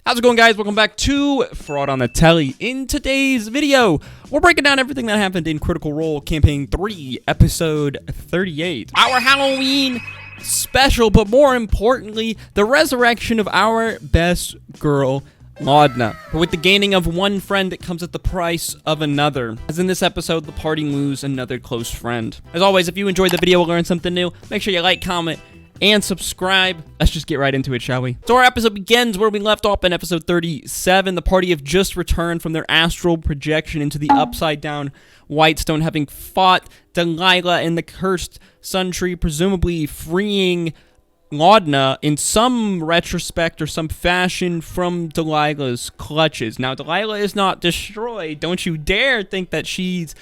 How's it going, guys? Welcome back to Fraud on the Telly. In today's video, we're breaking down everything that happened in Critical Role Campaign 3, Episode 38. Our Halloween special, but more importantly, the resurrection of our best girl, Laudna. But with the gaining of one friend, it comes at the price of another. As in this episode, the party lose another close friend. As always, if you enjoyed the video or learned something new, make sure you like, comment, and subscribe. Let's just get right into it, shall we? So our episode begins where we left off in episode 37. The party have just returned from their astral projection into the upside-down Whitestone, having fought Delilah in the cursed sun tree, presumably freeing Laudna in some retrospect or some fashion from Delilah's clutches. Now, Delilah is not destroyed. Don't you dare think that she's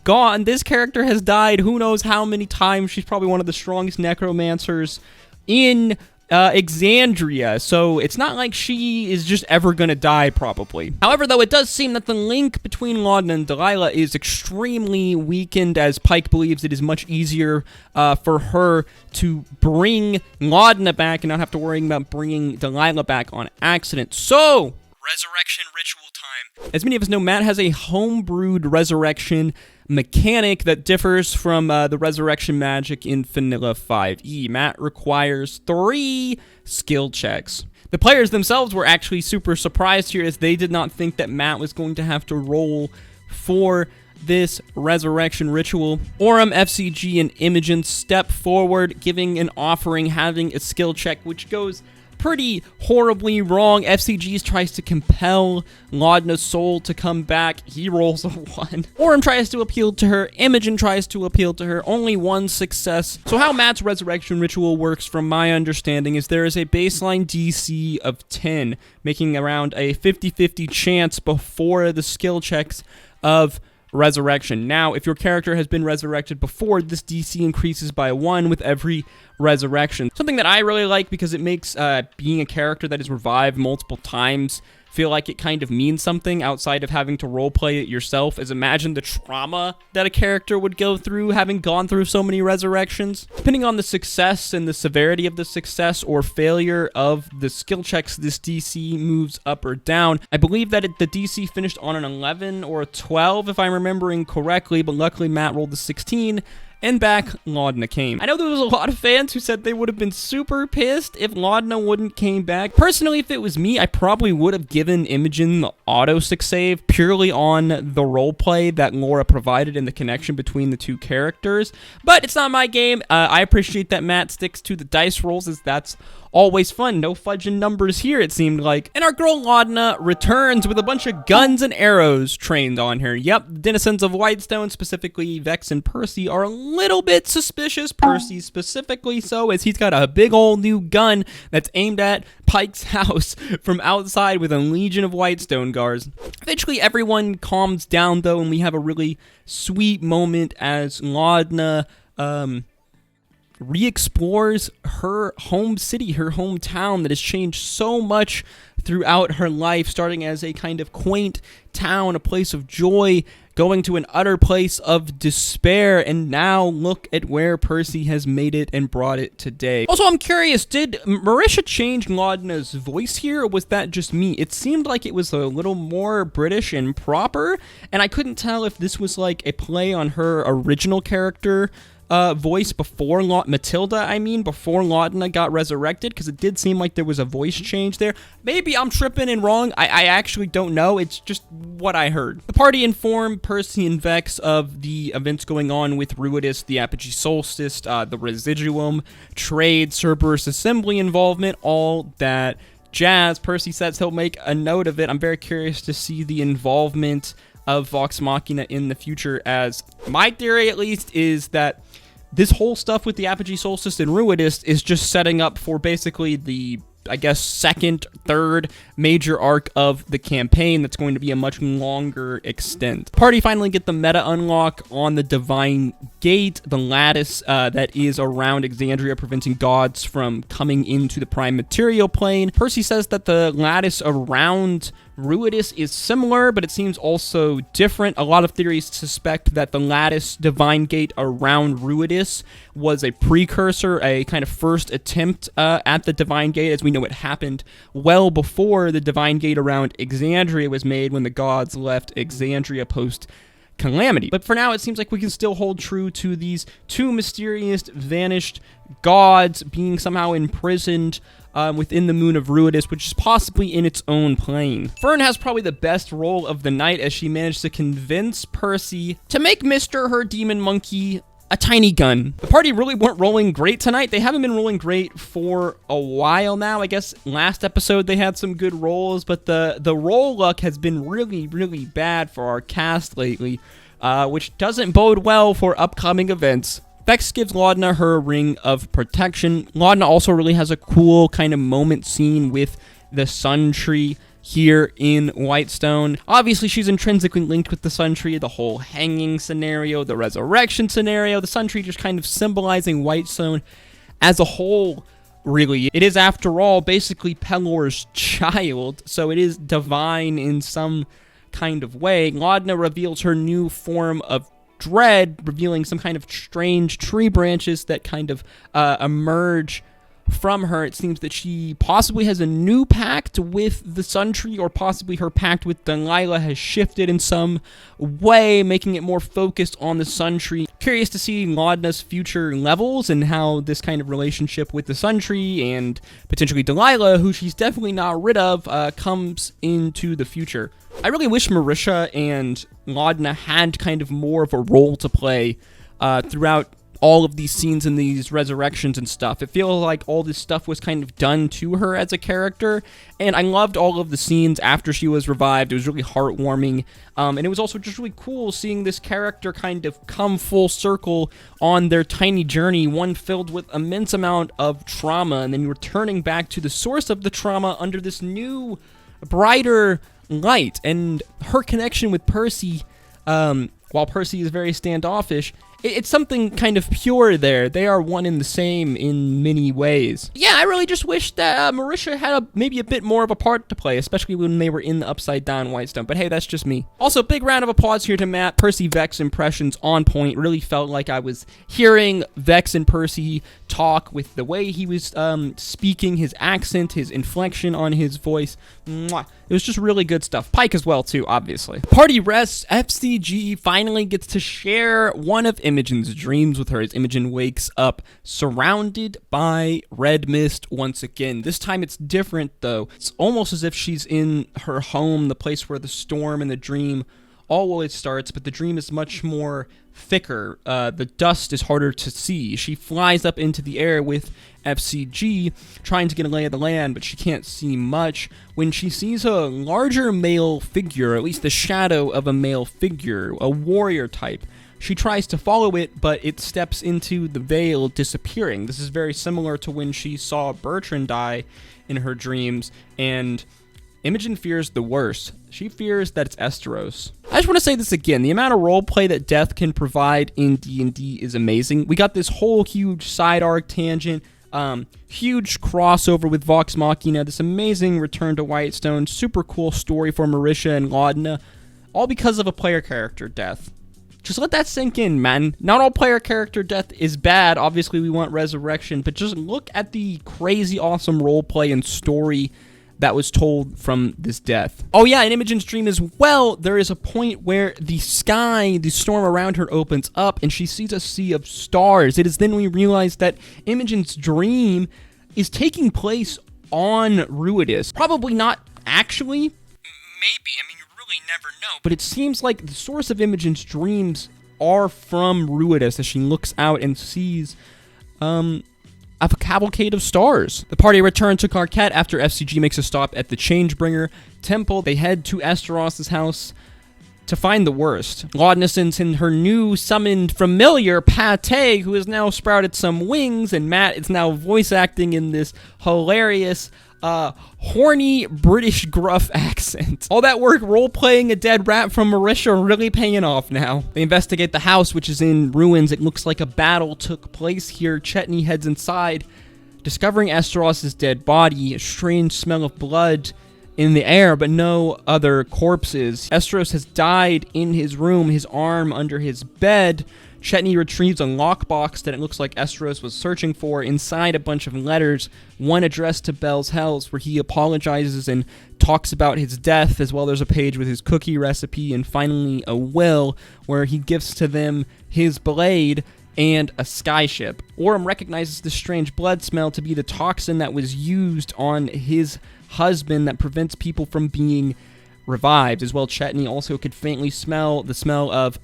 gone. This character has died who knows how many times. She's probably one of the strongest necromancers in Exandria, so it's not like she is just ever gonna die, probably. However, though, it does seem that the link between Laudna and Delilah is extremely weakened, as Pike believes it is much easier for her to bring Laudna back and not have to worry about bringing Delilah back on accident. So, resurrection ritual time. As many of us know, Matt has a homebrewed resurrection mechanic that differs from the resurrection magic in Vanilla 5e. Matt requires 3 skill checks. The players themselves were actually super surprised here, as they did not think that Matt was going to have to roll for this resurrection ritual. Orem, FCG, and Imogen step forward, giving an offering, having a skill check, which goes pretty horribly wrong. FCG tries to compel Laudna's soul to come back. He rolls a 1. Orem tries to appeal to her. Imogen tries to appeal to her. Only 1 success. So how Matt's resurrection ritual works, from my understanding, is there is a baseline DC of 10, making around a 50-50 chance before the skill checks of resurrection. Now, if your character has been resurrected before, this DC increases by 1 with every resurrection. Something that I really like, because it makes being a character that is revived multiple times feel like it kind of means something outside of having to roleplay it yourself. As imagine the trauma that a character would go through having gone through so many resurrections. Depending on the success and the severity of the success or failure of the skill checks, this DC moves up or down. I believe that the DC finished on an 11 or a 12 if I'm remembering correctly, but luckily Matt rolled the 16. And back Laudna came. I know there was a lot of fans who said they would have been super pissed if Laudna wouldn't came back. Personally, if it was me, I probably would have given Imogen the auto-6 save purely on the roleplay that Laura provided and the connection between the two characters. But it's not my game. I appreciate that Matt sticks to the dice rolls, as that's always fun. No fudging numbers here, it seemed like. And our girl Laudna returns with a bunch of guns and arrows trained on her. Yep, the denizens of Whitestone, specifically Vex and Percy, are a little bit suspicious. Percy specifically so, as he's got a big old new gun that's aimed at Pike's house from outside with a legion of Whitestone guards. Eventually, everyone calms down, though, and we have a really sweet moment as Laudna re-explores her home city, her hometown that has changed so much throughout her life, starting as a kind of quaint town, a place of joy, going to an utter place of despair, and now look at where Percy has made it and brought it today. Also, I'm curious, did Marisha change Laudna's voice here, or was that just me? It seemed like it was a little more British and proper, and I couldn't tell if this was like a play on her original character voice before Matilda, before Laudna got resurrected, because it did seem like there was a voice change there. Maybe I'm tripping and wrong. I actually don't know. It's just what I heard. The party informed Percy and Vex of the events going on with Ruidus, the Apogee Solstice, the Residuum, trade, Cerberus Assembly involvement, all that jazz. Percy says he'll make a note of it. I'm very curious to see the involvement of Vox Machina in the future, as my theory, at least, is that this whole stuff with the Apogee Solstice and Ruidus is just setting up for basically the, I guess, second, third major arc of the campaign that's going to be a much longer extent. Party finally get the meta unlock on the Divine Gate, the lattice that is around Exandria, preventing gods from coming into the Prime Material Plane. Percy says that the lattice around Ruidus is similar, but it seems also different. A lot of theories suspect that the lattice divine gate around Ruidus was a precursor, a kind of first attempt at the divine gate. As we know, it happened well before the divine gate around Exandria was made, when the gods left Exandria post-calamity. But for now, it seems like we can still hold true to these two mysterious, vanished gods being somehow imprisoned within the moon of Ruidus, which is possibly in its own plane. Fern has probably the best role of the night, as she managed to convince Percy to make Mr. her demon monkey a tiny gun. The party really weren't rolling great tonight. They haven't been rolling great for a while now. I guess last episode they had some good rolls, but the roll luck has been really, really bad for our cast lately, which doesn't bode well for upcoming events. Vex gives Laudna her ring of protection. Laudna also really has a cool kind of moment scene with the Sun Tree here in Whitestone. Obviously, she's intrinsically linked with the Sun Tree, the whole hanging scenario, the resurrection scenario, the Sun Tree just kind of symbolizing Whitestone as a whole, really. It is, after all, basically Pelor's child, so it is divine in some kind of way. Laudna reveals her new form of dread, revealing some kind of strange tree branches that kind of emerge from her. It seems that she possibly has a new pact with the Sun Tree, or possibly her pact with Delilah has shifted in some way, making it more focused on the Sun Tree. Curious to see Laudna's future levels and how this kind of relationship with the Sun Tree and potentially Delilah, who she's definitely not rid of, comes into the future. I really wish Marisha and Laudna had kind of more of a role to play throughout all of these scenes and these resurrections and stuff. It feels like all this stuff was kind of done to her as a character, and I loved all of the scenes after she was revived. It was really heartwarming, and it was also just really cool seeing this character kind of come full circle on their tiny journey, one filled with immense amount of trauma, and then returning back to the source of the trauma under this new, brighter light. And her connection with Percy, while Percy is very standoffish, it's something kind of pure there. They are one and the same in many ways. Yeah, I really just wish that Marisha had maybe a bit more of a part to play, especially when they were in the Upside Down Whitestone. But hey, that's just me. Also, big round of applause here to Matt. Percy Vex impressions on point. Really felt like I was hearing Vex and Percy talk with the way he was speaking, his accent, his inflection on his voice. Mwah. It was just really good stuff. Pike as well, too, obviously. Party rests. FCG finally gets to share one of Imogen's dreams with her as Imogen wakes up surrounded by red mist once again. This time it's different, though. It's almost as if she's in her home, the place where the storm and the dream always starts, but the dream is much more thicker. The dust is harder to see. She flies up into the air with FCG, trying to get a lay of the land, but she can't see much when she sees a larger male figure, at least the shadow of a male figure, a warrior type. She tries to follow it, but it steps into the veil, disappearing. This is very similar to when she saw Bertrand die in her dreams, and Imogen fears the worst. She fears that it's Eshteross. I just want to say this again. The amount of roleplay that Death can provide in D&D is amazing. We got this whole huge side arc tangent, huge crossover with Vox Machina, this amazing return to Whitestone, super cool story for Marisha and Laudna, all because of a player character, Death. Just let that sink in, man. Not all player character death is bad. Obviously, we want resurrection, but just look at the crazy awesome roleplay and story that was told from this death. Oh yeah, in Imogen's dream as well, there is a point where the sky, the storm around her opens up, and she sees a sea of stars. It is then we realize that Imogen's dream is taking place on Ruidus. Probably not actually. Maybe, I mean, you really never know. But it seems like the source of Imogen's dreams are from Ruidus as she looks out and sees, a cavalcade of stars. The party return to Carquette after FCG makes a stop at the Changebringer Temple. They head to Eshteross' house to find the worst. Laudna sends in her new summoned familiar, Pate, who has now sprouted some wings, and Matt is now voice acting in this hilarious, horny British gruff accent. All that work role-playing a dead rat from Marisha really paying off now. They investigate the house, which is in ruins. It looks like a battle took place here. Chetney heads inside, discovering Eshteross' dead body, a strange smell of blood in the air, but no other corpses. Eshteross has died in his room, his arm under his bed. Chetney retrieves a lockbox that it looks like Eshteross was searching for. Inside a bunch of letters, one addressed to Bell's Hells, where he apologizes and talks about his death, as well. There's a page with his cookie recipe, and finally a will where he gives to them his blade and a skyship. Orem recognizes the strange blood smell to be the toxin that was used on his husband that prevents people from being revived. As well, Chetney also could faintly smell the smell of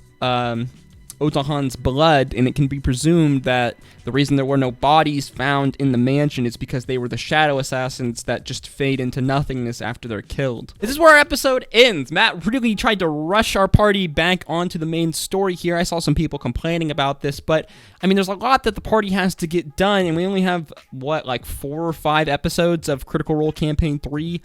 Otahan's blood, and it can be presumed that the reason there were no bodies found in the mansion is because they were the shadow assassins that just fade into nothingness after they're killed. This is where our episode ends. Matt really tried to rush our party back onto the main story here. I saw some people complaining about this, but I mean, there's a lot that the party has to get done, and we only have, what, like 4 or 5 episodes of Critical Role Campaign 3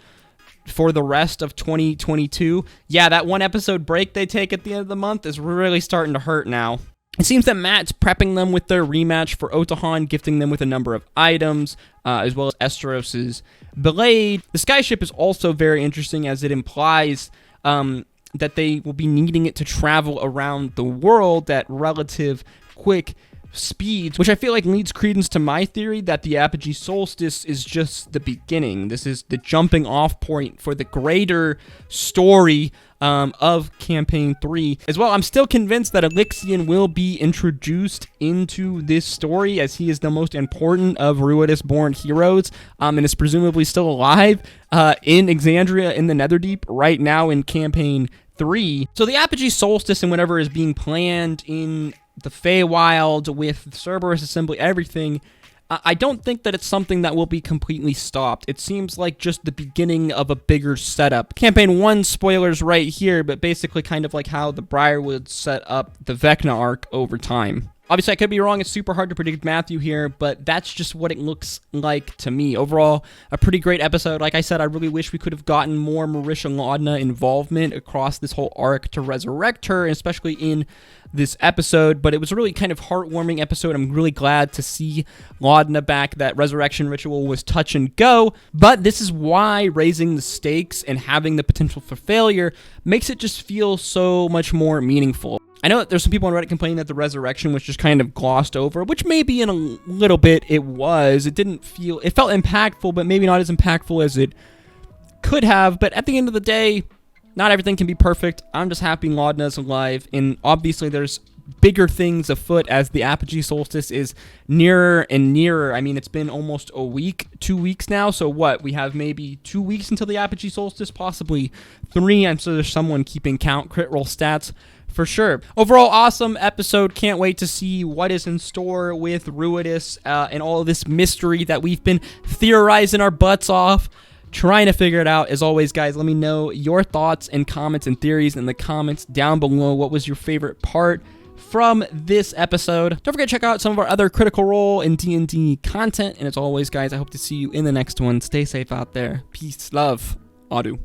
for the rest of 2022. Yeah, that 1 episode break they take at the end of the month is really starting to hurt now. It seems that Matt's prepping them with their rematch for Otahan, gifting them with a number of items, as well as Eshteross's blade. The skyship is also very interesting, as it implies that they will be needing it to travel around the world at relative quick speeds, which I feel like leads credence to my theory that the Apogee Solstice is just the beginning. This is the jumping off point for the greater story of Campaign 3. As well, I'm still convinced that Elixion will be introduced into this story, as he is the most important of Ruidus-born heroes, and is presumably still alive in Exandria in the Netherdeep right now in Campaign 3. So the Apogee Solstice and whatever is being planned in the Feywild with Cerberus Assembly, everything, I don't think that it's something that will be completely stopped. It seems like just the beginning of a bigger setup. Campaign 1 spoilers right here, but basically kind of like how the Briarwood set up the Vecna arc over time. Obviously, I could be wrong. It's super hard to predict Matthew here, but that's just what it looks like to me. Overall, a pretty great episode. Like I said, I really wish we could have gotten more Marisha Laudna involvement across this whole arc to resurrect her, especially in this episode, but it was a really kind of heartwarming episode. I'm really glad to see Laudna back. That resurrection ritual was touch and go, but this is why raising the stakes and having the potential for failure makes it just feel so much more meaningful. I know that there's some people on Reddit complaining that the resurrection was just kind of glossed over, which maybe in a little bit it was. It felt impactful, but maybe not as impactful as it could have. But at the end of the day, not everything can be perfect. I'm just happy Laudna's alive, and obviously there's bigger things afoot as the Apogee Solstice is nearer and nearer. I mean, it's been almost a week, 2 weeks now, so what? We have maybe 2 weeks until the Apogee Solstice, possibly 3. I'm sure there's someone keeping count. Crit roll stats for sure. Overall, awesome episode. Can't wait to see what is in store with Ruidus and all of this mystery that we've been theorizing our butts off, trying to figure it out. As always, guys, let me know your thoughts and comments and theories in the comments down below. What was your favorite part from this episode? Don't forget to check out some of our other Critical Role and D&D content. And as always, guys, I hope to see you in the next one. Stay safe out there. Peace, love, Adu.